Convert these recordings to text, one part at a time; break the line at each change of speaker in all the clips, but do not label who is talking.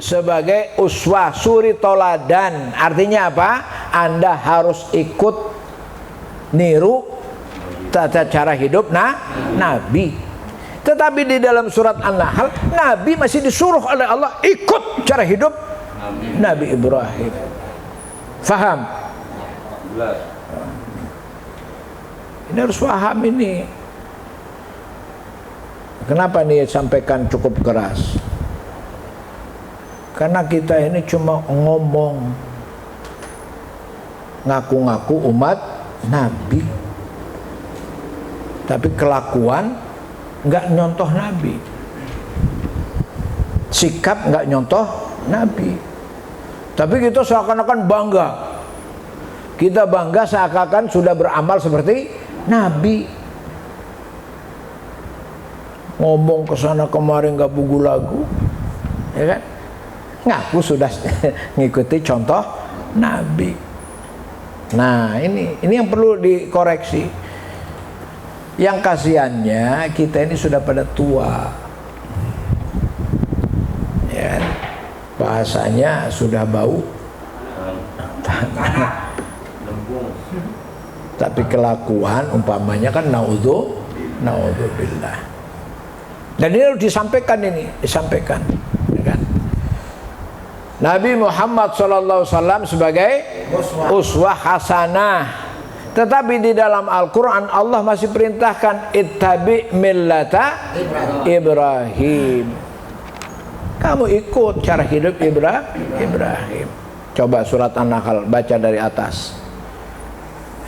sebagai uswah, suri toladan. Artinya apa? Anda harus ikut niru tata cara hidup Nabi. Tetapi di dalam surat An-Nahl, Nabi masih disuruh oleh Allah ikut cara hidup Nabi Ibrahim. Faham? Ini harus paham ini. Kenapa nih sampaikan cukup keras? Karena kita ini cuma ngomong, ngaku-ngaku umat Nabi, tapi kelakuan nggak nyontoh Nabi, sikap nggak nyontoh Nabi. Tapi kita seakan-akan bangga. Kita bangga seakan-akan sudah beramal seperti Nabi. Ngomong kesana kemari nggak bugu lagu, ya kan? Ngaku sudah ngikuti contoh Nabi. Nah ini yang perlu dikoreksi. Yang kasihannya kita ini sudah pada tua, ya, bahasanya sudah bau, tapi kelakuan umpamanya kan naudzubillah. Dan ini harus disampaikan, disampaikan, ya kan? Nabi Muhammad SAW sebagai uswah hasanah. Tetapi di dalam Al-Quran Allah masih perintahkan ittabi millata Ibrahim. Kamu ikut cara hidup Ibrahim. Coba surat An-Nahl, baca dari atas,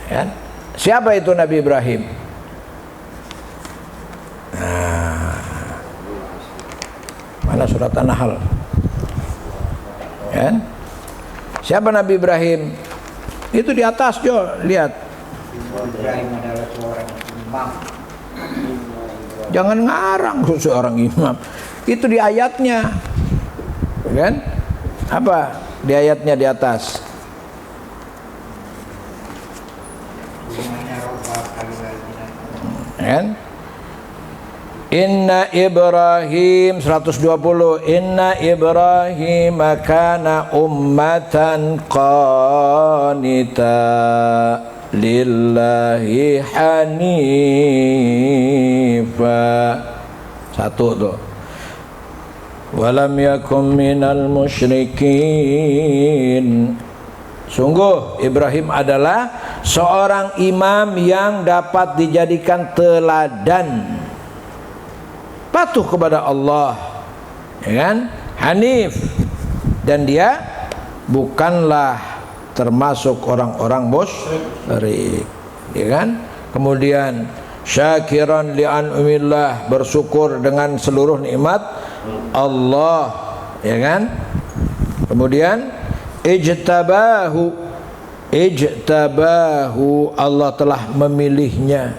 ya. Siapa itu Nabi Ibrahim? Mana surat An-Nahl, ya? Siapa Nabi Ibrahim? Itu di atas, Jo, lihat.
Ibrahim adalah seorang imam.
Jangan ngarang seorang imam. Itu di ayatnya, kan? Apa di ayatnya di atas? Kan? Inna Ibrahim 120. Inna Ibrahim kana ummatan qanita lillahi hanifa. Satu tuh. Walam yakum minal musyrikin. Sungguh Ibrahim adalah seorang imam yang dapat dijadikan teladan, patuh kepada Allah, ya kan? Hanif, dan dia bukanlah termasuk orang-orang musyrik, ya kan? Kemudian syakiran li'an'umillah, bersyukur dengan seluruh nikmat Allah, ya kan? Kemudian ijtabahu, Allah telah memilihnya,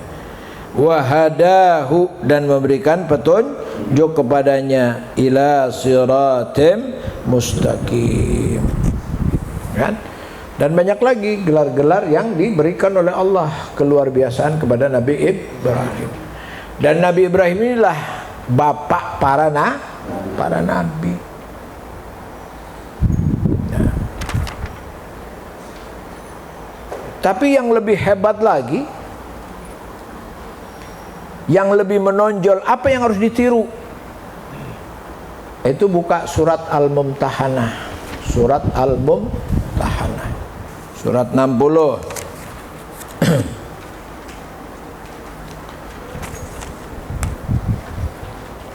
wahadahu, dan memberikan petunjuk kepadanya, ila siratim mustaqim, kan? Dan banyak lagi gelar-gelar yang diberikan oleh Allah, keluar biasaan kepada Nabi Ibrahim. Dan Nabi Ibrahim inilah bapak para nabi. Nah. Tapi yang lebih hebat lagi, yang lebih menonjol, apa yang harus ditiru? Itu buka surat Al-Mumtahanah. Surat Al-Mumtahanah, surat 60.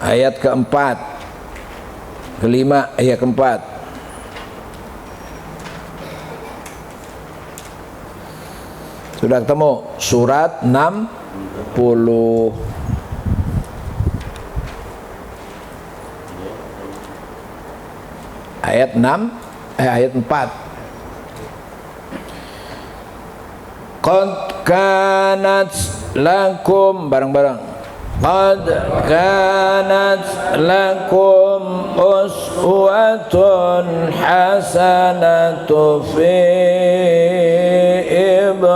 Ayat keempat, kelima, ayat keempat. Sudah ketemu? Surat 60 ayat 4. Qad kanat lakum, bareng-bareng. Qad kanat lakum uswatun hasanatu fi Ibrahim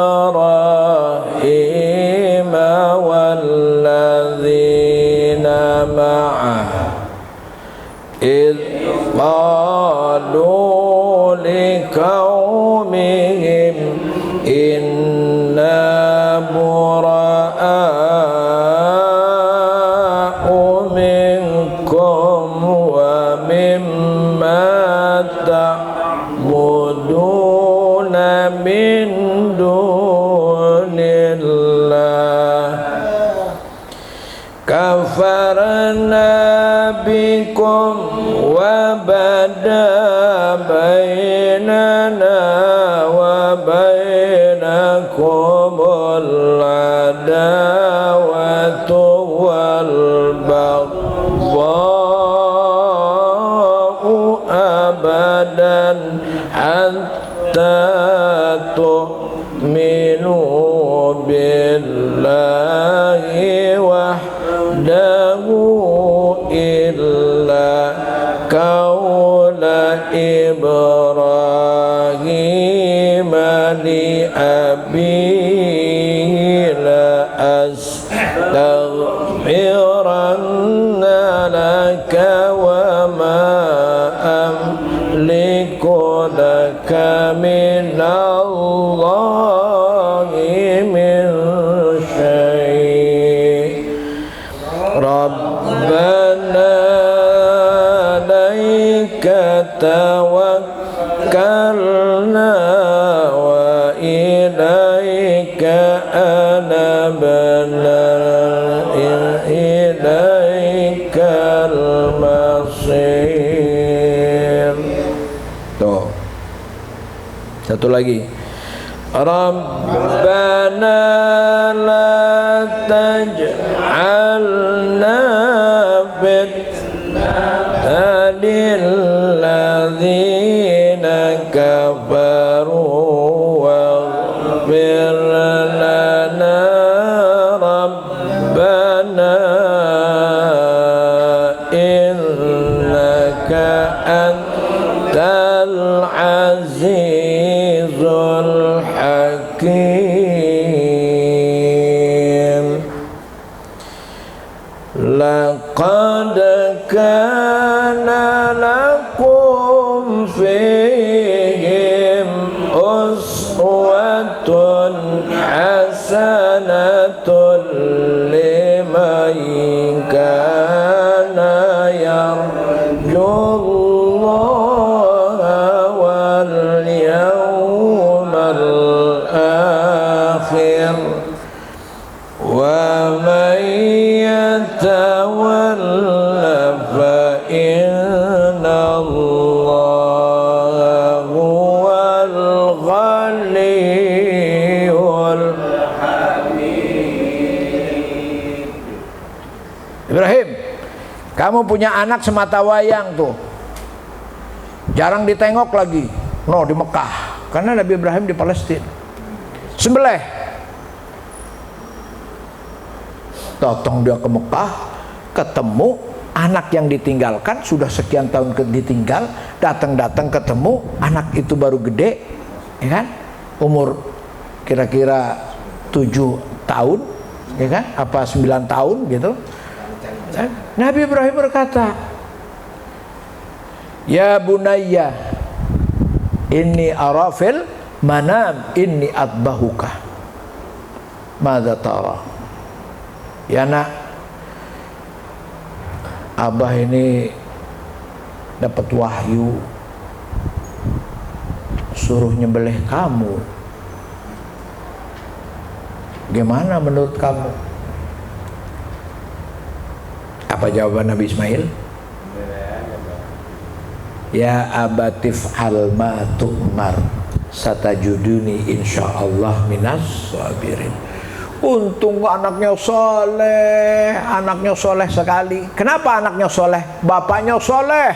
walladzina ma'ah idh لقومهم إنا براء منكم ومما تعبدون من دون الله كفرنا بكم وبدا بيننا وبينكم العداوة والبغضاء أبدا حتى تؤمنوا بالله وحده إلا قول إبراهيم لأبيه لأستغفرن لك وما أملك لك من الله من شيء ربنا عليك توكلنا وإليك أنبنا إليك المصير. Tuh. Satu lagi. Rabbana la taj'alna fitnatan lilladzina kafaru waghfir lana Rabbana innaka antal azizul hakim. Laqad kana lakum fihim uswatun hasanatun liman kana yarjullaha wal yawmal akhir wa man yatawalla fa inna Allaha huwal ghaniyyul hamid. Ibrahim, kamu punya anak semata wayang tuh, jarang ditengok lagi. No, di Mekah, karena Nabi Ibrahim di Palestina. Sembelih. Datang dia ke Mekah, ketemu anak yang ditinggalkan, sudah sekian tahun ditinggal, datang ketemu anak itu baru gede, ya kan? Umur kira-kira 7 tahun, ya kan? Apa 9 tahun gitu. Nabi Ibrahim berkata, ya bunayya inni arafil manam inni atbahuka madza tara. Ya nak, abah ini dapat wahyu suruh nyembelih kamu. Gimana menurut kamu? Apa jawaban Nabi Ismail? Ya abatif al ma tu'mar satajuduni insyaallah minas sabirin. Untung anaknya soleh sekali. Kenapa anaknya soleh? Bapaknya soleh.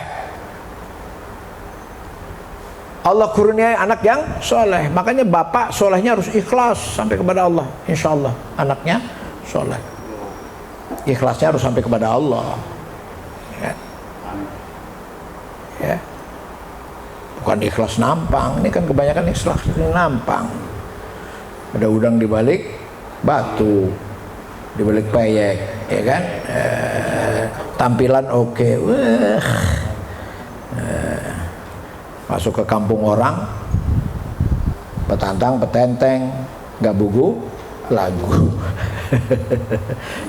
Allah kurniai anak yang soleh. Makanya bapak solehnya harus ikhlas sampai kepada Allah. Insya Allah anaknya soleh. Ikhlasnya harus sampai kepada Allah. Ya. Ya. Bukan ikhlas nampang. Ini kan kebanyakan ikhlas nampang. Ada udang dibalik batu, dibalik peyek, ya kan? Tampilan oke. masuk ke kampung orang, petantang, petenteng, gak bugu, lagu.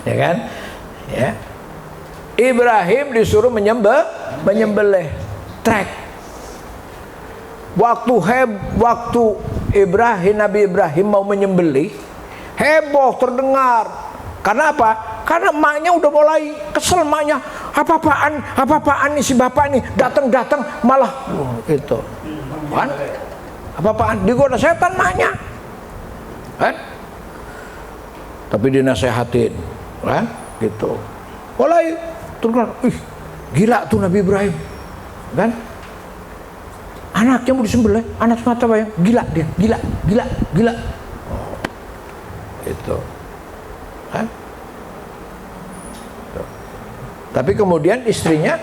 Ya kan? Ya. Ibrahim disuruh menyembelih trek. Waktu Nabi Ibrahim mau menyembelih, heboh terdengar. Karena apa? Karena emaknya udah mulai kesel, emaknya. Apa-apaan nih si bapak nih, datang malah itu. Kan? Apa-apaan? Digoda setan emaknya. Kan? Tapi dinasehatin, kan? Gitu. Mulai terdengar, gila tuh Nabi Ibrahim. Kan? Anaknya mau disembelih, anak semata bayang, gila dia, gila. Oh, itu. Hah? Tapi kemudian istrinya,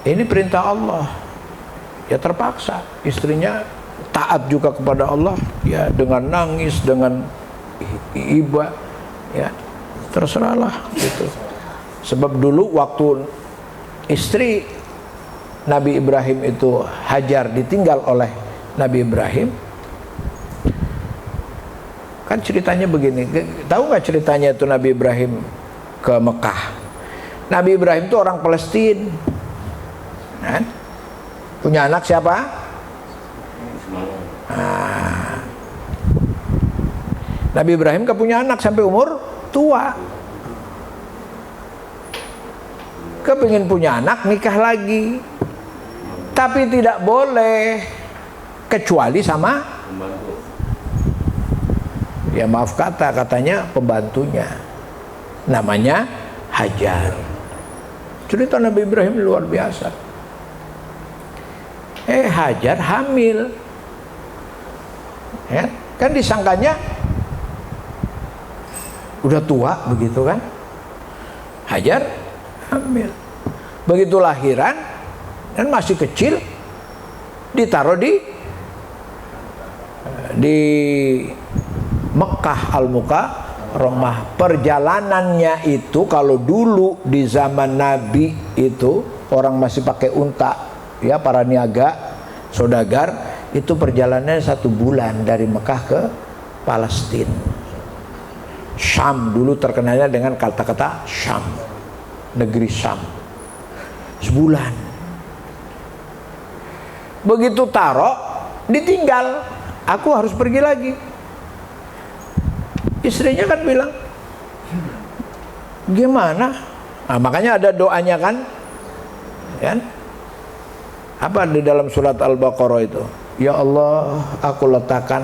ini perintah Allah, ya terpaksa. Istrinya taat juga kepada Allah, ya dengan nangis, dengan iba, ya terserahlah gitu. Sebab dulu waktu istri Nabi Ibrahim itu Hajar ditinggal oleh Nabi Ibrahim, kan ceritanya begini. Tahu nggak ceritanya itu Nabi Ibrahim ke Mekah? Nabi Ibrahim itu orang Palestina, kan? Punya anak siapa? Nabi Ibrahim gak punya anak sampai umur tua. Kepingin punya anak, nikah lagi. Tapi tidak boleh kecuali sama, ya maaf katanya pembantunya, namanya Hajar. Cerita Nabi Ibrahim luar biasa. Hajar hamil, ya, kan disangkanya udah tua begitu kan. Hajar hamil, begitu lahiran dan masih kecil, ditaruh di Mekah Al-Mukarramah. Perjalanannya itu kalau dulu di zaman Nabi itu orang masih pakai unta, ya, para niaga, saudagar, itu perjalanannya 1 bulan dari Mekah ke Palestina. Syam dulu terkenalnya dengan kata-kata Syam, negeri Syam. Sebulan. Begitu taruh, ditinggal. Aku harus pergi lagi. Istrinya kan bilang, gimana? Nah, makanya ada doanya kan? Apa di dalam surat Al-Baqarah itu? Ya Allah, aku letakkan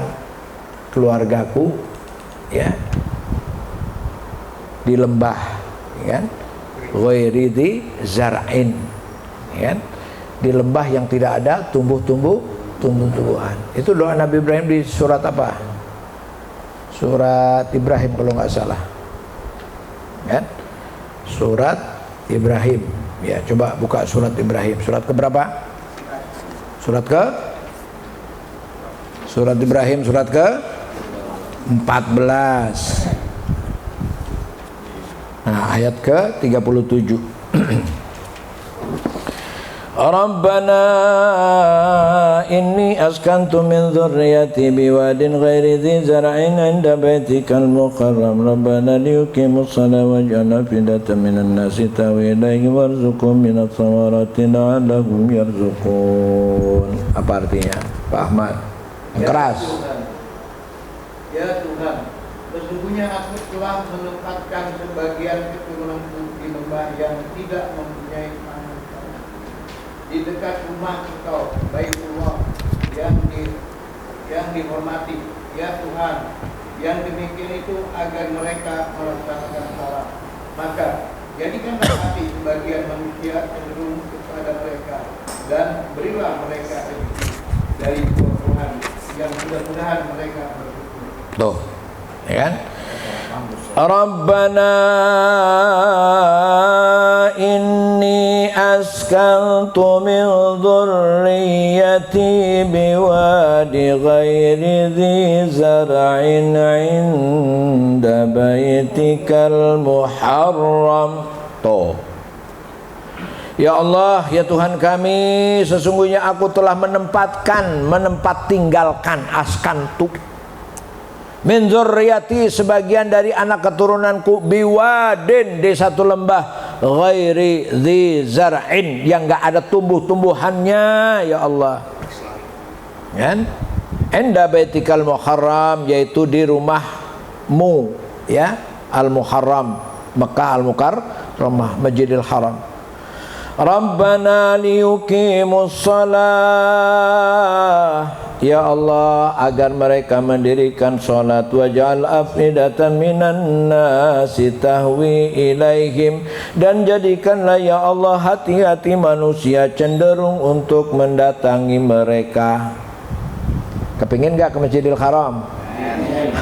keluargaku, ya, di lembah, ya, ghairi dzi zar'in, ya, di lembah yang tidak ada tumbuh-tumbuhan. Itu doa Nabi Ibrahim di surat apa? Surat Ibrahim kalau nggak salah, ya, surat Ibrahim. Ya, coba buka surat Ibrahim. Surat ke berapa? Surat Ibrahim surat ke 14. Nah, ayat ke 37. Rabbana inni askantu min dzurriyyati biwadin ghairi dzi zar'in 'inda baitikal muharram Rabbana liyuqimus shalata waj'al afidatan minan nasi tahwi ilaihim warzuqhum minats thamarati la'allahum yarzuqun. Apa artinya, Pak Ahmad? Keras.
Ya Tuhan, sesungguhnya aku telah menempatkan sebagian keturunanku di lembah yang tidak mempunyai pangan di dekat rumah Engkau, Baitullah yang dihormati. Ya Tuhan, yang demikian itu agar mereka melaksanakan salat. Maka jadikanlah hati sebagian manusia cenderung kepada mereka, dan berilah mereka rezeki dari buah-buahan yang mudah-mudahan mereka bersyukur.
Tuh, ya kan? Rabbana inni askantu min dzurriyyati biwadi ghairi dzi zar'in 'inda baitikal muharram. Tuh, Ya Allah, ya Tuhan kami, sesungguhnya aku telah tinggalkan askantu min dzurriyyati, sebagian dari anak keturunanku, biwadin, di satu lembah, ghairi dzi zar'in, yang enggak ada tumbuh-tumbuhannya, ya Allah. Kan? Enda baitikal muharram, yaitu di rumahmu, ya, al-muharram, Mekah al-Mukarramah, Masjidil Haram. Rabbana liyuqimus shalah, ya Allah, agar mereka mendirikan salat, waj'al afidatan minan nasi tahwi ilaihim, dan jadikanlah ya Allah hati-hati manusia cenderung untuk mendatangi mereka. Kepingin gak ke Masjidil Haram?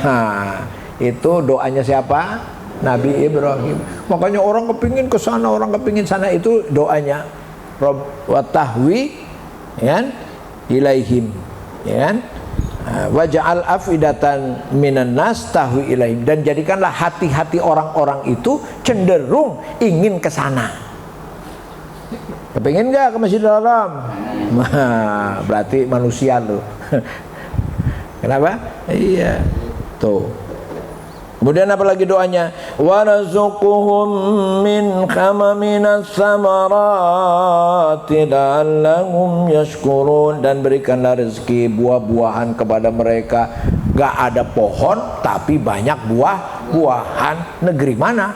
Nah, itu doanya siapa? Nabi Ibrahim. Makanya orang kepingin ke sana, orang kepingin sana, itu doanya. Rabb wa tahwi, ya, ilaihim, ya kan? Waj'al afidatan minan nas tahwi ilaihim, dan jadikanlah hati-hati orang-orang itu cenderung ingin ke sana. Kepingin gak ke Masjidil Haram? Nah, berarti manusia loh. Kenapa? Iya. Tuh. Kemudian apa lagi doanya? Warzuqhum min minas samarati la'allahum yashkurun, dan berikanlah rezeki buah-buahan kepada mereka. Gak ada pohon tapi banyak buah-buahan. Negeri mana?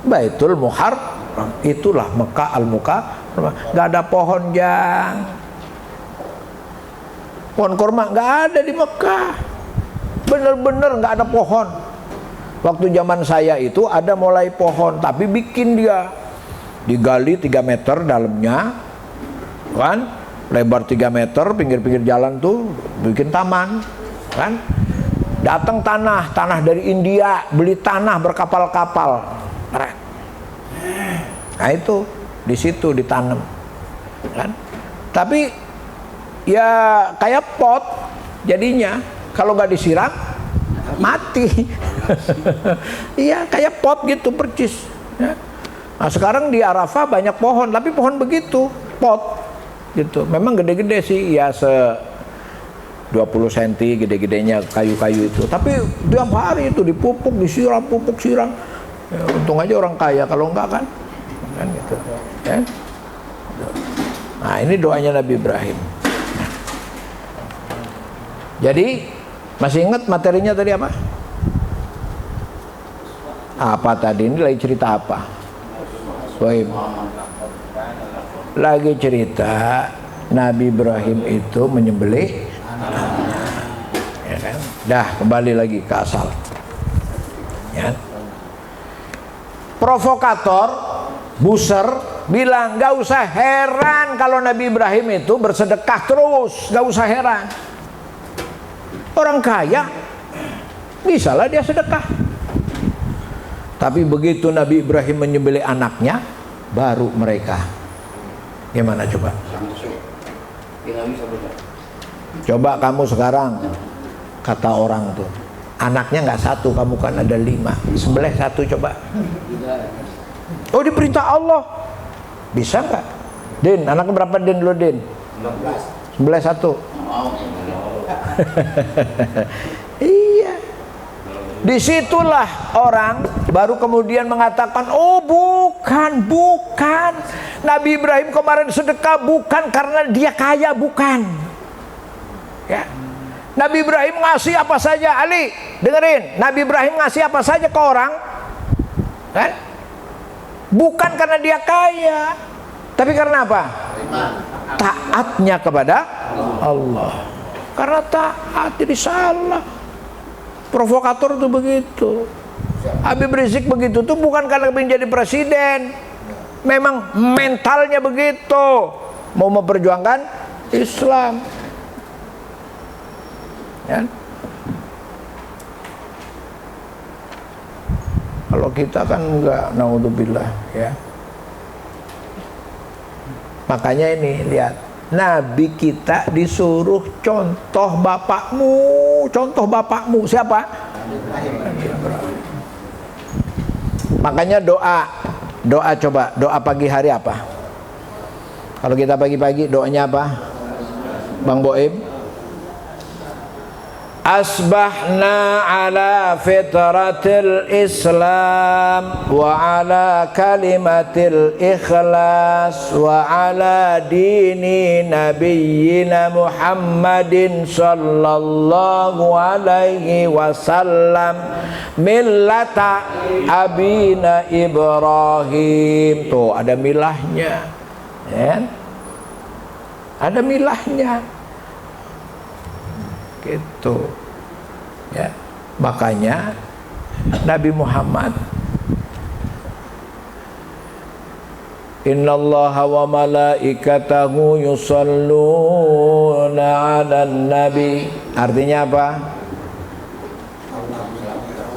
Baitul Muharram. Itulah Mekah al-Mukarramah. Gak ada pohon, Jang. Pohon kurma gak ada di Mekah. Bener-bener gak ada pohon. Waktu zaman saya itu ada mulai pohon, tapi bikin dia digali 3 meter dalamnya, kan, lebar 3 meter, pinggir-pinggir jalan tuh bikin taman, kan. Datang tanah dari India, beli tanah berkapal-kapal, nah itu di situ ditanam, kan. Tapi ya kayak pot jadinya, kalau nggak disiram mati. Iya, kayak pot gitu percis, ya. Nah sekarang di Arafah banyak pohon, tapi pohon begitu, pot gitu. Memang gede-gede sih, ya 20 cm gede-gedenya kayu-kayu itu. Tapi tiap hari itu dipupuk, disiram, pupuk, siram. Ya, untung aja orang kaya, kalau enggak kan gitu, ya. Nah ini doanya Nabi Ibrahim. Jadi masih ingat materinya tadi apa? Apa tadi? Ini lagi cerita apa? Sohib. Lagi cerita Nabi Ibrahim itu menyembelih, ya kan? Dah kembali lagi ke asal, ya. Provokator, buser, bilang gak usah heran kalau Nabi Ibrahim itu bersedekah terus, gak usah heran. Orang kaya bisalah dia sedekah. Tapi begitu Nabi Ibrahim menyembelih anaknya, baru mereka gimana coba? Coba kamu sekarang, kata orang tuh, anaknya nggak satu, kamu kan ada 5, sembelih 1 coba. Oh diperintah Allah, bisa nggak? Din, anaknya berapa Din lu Din? 15. Sembelih 1. Iya. Disitulah orang baru kemudian mengatakan, oh bukan. Nabi Ibrahim kemarin sedekah bukan karena dia kaya, bukan. Ya. Nabi Ibrahim ngasih apa saja, Ali, dengerin. Nabi Ibrahim ngasih apa saja ke orang, kan? Bukan karena dia kaya, tapi karena apa? Taatnya kepada Allah. Karena taat jadi salah. Provokator tuh begitu. Habib Rizik begitu tuh bukan karena ingin jadi presiden. Memang mentalnya begitu. Mau memperjuangkan Islam. Ya. Kalau kita kan enggak, naudzubillah, ya. Makanya ini lihat, Nabi kita disuruh contoh bapakmu siapa? Nabi Ibrahim. Makanya doa coba, doa pagi hari apa? Kalau kita pagi-pagi doanya apa, Bang Boim? Asbahna ala fitratil Islam wa ala kalimatil ikhlas wa ala dini nabiyyina Muhammadin sallallahu alaihi wasallam millata abina Ibrahim. Tuh ada milahnya, ya? Ada milahnya. Gitu ya, makanya Nabi Muhammad, innallaha wa malaikatahu yusalluna 'alan nabi. Artinya apa?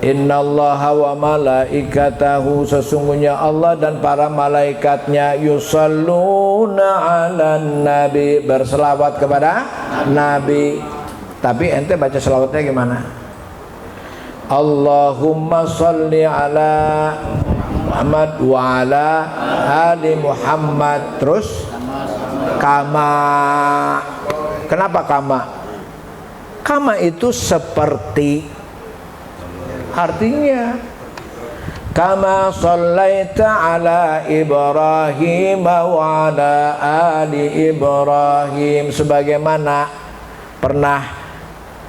Innallaha wa malaikatahu, sesungguhnya Allah dan para malaikatnya, yusalluna 'alan nabi, berselawat kepada Nabi. Tapi ente baca selawatnya gimana? Allahumma sholli ala Muhammad wa ala ali Muhammad. Terus kama. Kenapa kama? Kama itu seperti. Artinya kama shallaita ala Ibrahim wa ala ali Ibrahim, sebagaimana pernah,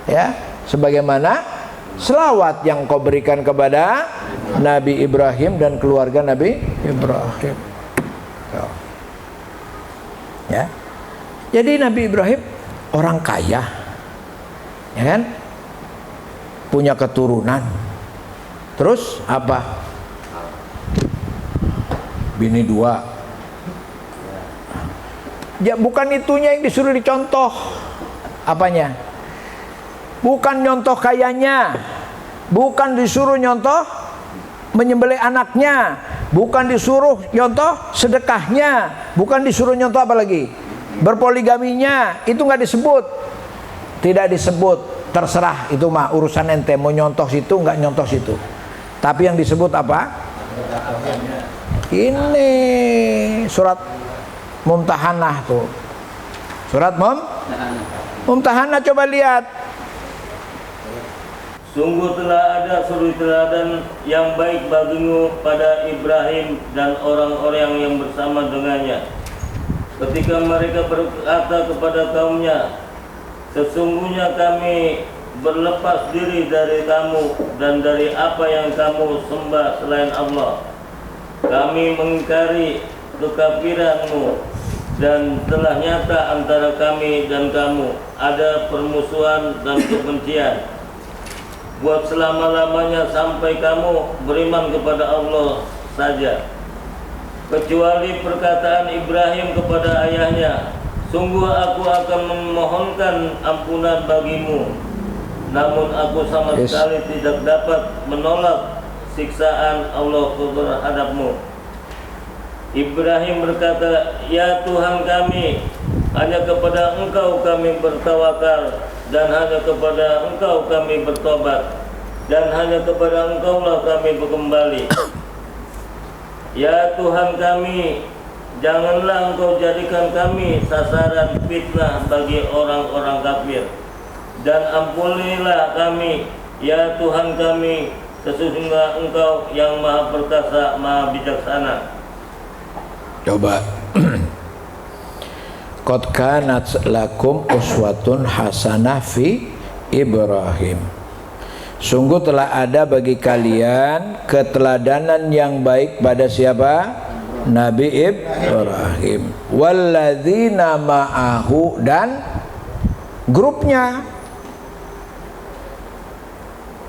ya, sebagaimana selawat yang kau berikan kepada Nabi Ibrahim dan keluarga Nabi Ibrahim. Ya. Jadi Nabi Ibrahim orang kaya, ya kan? Punya keturunan. Terus apa? Bini 2. Ya, bukan itunya yang disuruh dicontoh. Apanya? Bukan nyontoh kayanya, bukan disuruh nyontoh menyembelih anaknya, bukan disuruh nyontoh sedekahnya, bukan disuruh nyontoh apa lagi? Berpoligaminya, itu nggak disebut. Tidak disebut, terserah itu mah urusan ente, mau nyontoh situ nggak nyontoh situ. Tapi yang disebut apa? Ini surat Mumtahanah tuh. Surat Mumtahanah, coba lihat.
Sungguh telah ada suri teladan yang baik bagimu pada Ibrahim dan orang-orang yang bersama dengannya. Ketika mereka berkata kepada kaumnya, sesungguhnya kami berlepas diri dari kamu dan dari apa yang kamu sembah selain Allah. Kami mengingkari kekafiranmu dan telah nyata antara kami dan kamu ada permusuhan dan kebencian. Buat selama-lamanya sampai kamu beriman kepada Allah saja, kecuali perkataan Ibrahim kepada ayahnya, sungguh aku akan memohonkan ampunan bagimu, namun aku sama sekali tidak dapat menolak siksaan Allah terhadapmu. Ibrahim berkata, ya Tuhan kami, hanya kepada Engkau kami bertawakal, dan hanya kepada Engkau kami bertobat, dan hanya kepada Engkau lah kami berkembali. Ya Tuhan kami, janganlah Engkau jadikan kami sasaran fitnah bagi orang-orang kafir, dan ampunilah kami, ya Tuhan kami, sesungguhnya Engkau yang maha perkasa, maha bijaksana.
Coba. Qad kanat lakum uswatun hasanah fi Ibrahim. Sungguh telah ada bagi kalian keteladanan yang baik pada siapa? Nabi Ibrahim. Walladzina ma'ahu, dan grupnya.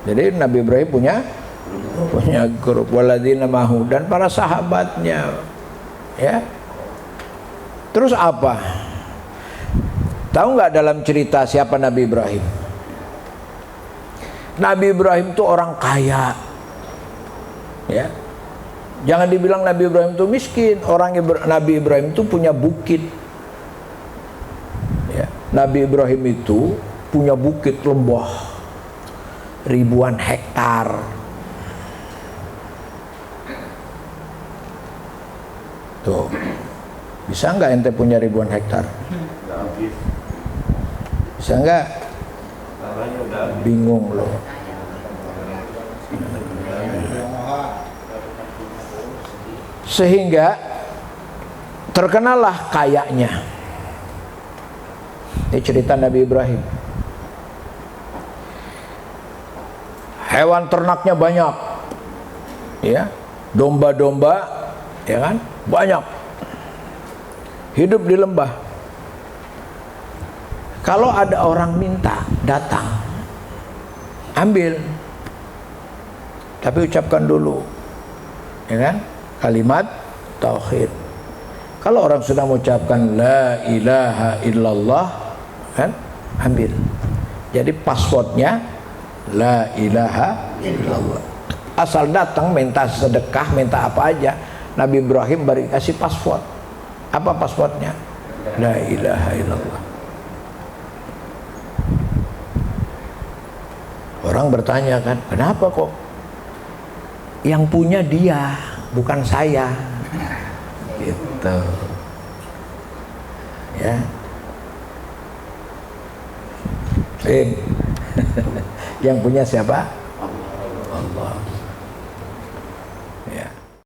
Jadi Nabi Ibrahim punya grup. Walladzina ma'ahu, dan para sahabatnya. Ya. Terus apa? Tahu nggak dalam cerita siapa Nabi Ibrahim? Nabi Ibrahim itu orang kaya. Ya. Jangan dibilang Nabi Ibrahim itu miskin. Nabi Ibrahim itu punya bukit. Ya. Nabi Ibrahim itu punya bukit lembah ribuan hektar. Tuh. Bisa nggak ente punya ribuan hektar?
Nggak habis.
Bisa nggak?
Tanahnya udah habis.
Bingung loh. Sehingga terkenalah kayanya. Ini cerita Nabi Ibrahim. Hewan ternaknya banyak, ya, domba-domba, ya kan, banyak. Hidup di lembah. Kalau ada orang minta, datang, ambil. Tapi ucapkan dulu, ya kan, kalimat tauhid. Kalau orang sudah mengucapkan la ilaha illallah, kan, ambil. Jadi passwordnya la ilaha illallah. Asal datang minta sedekah, minta apa aja, Nabi Ibrahim beri kasih password. Apa passwordnya? La ilaha illallah. Orang bertanya kan, kenapa kok yang punya dia, bukan saya? Gitu. Ya. Yang punya siapa? Allah.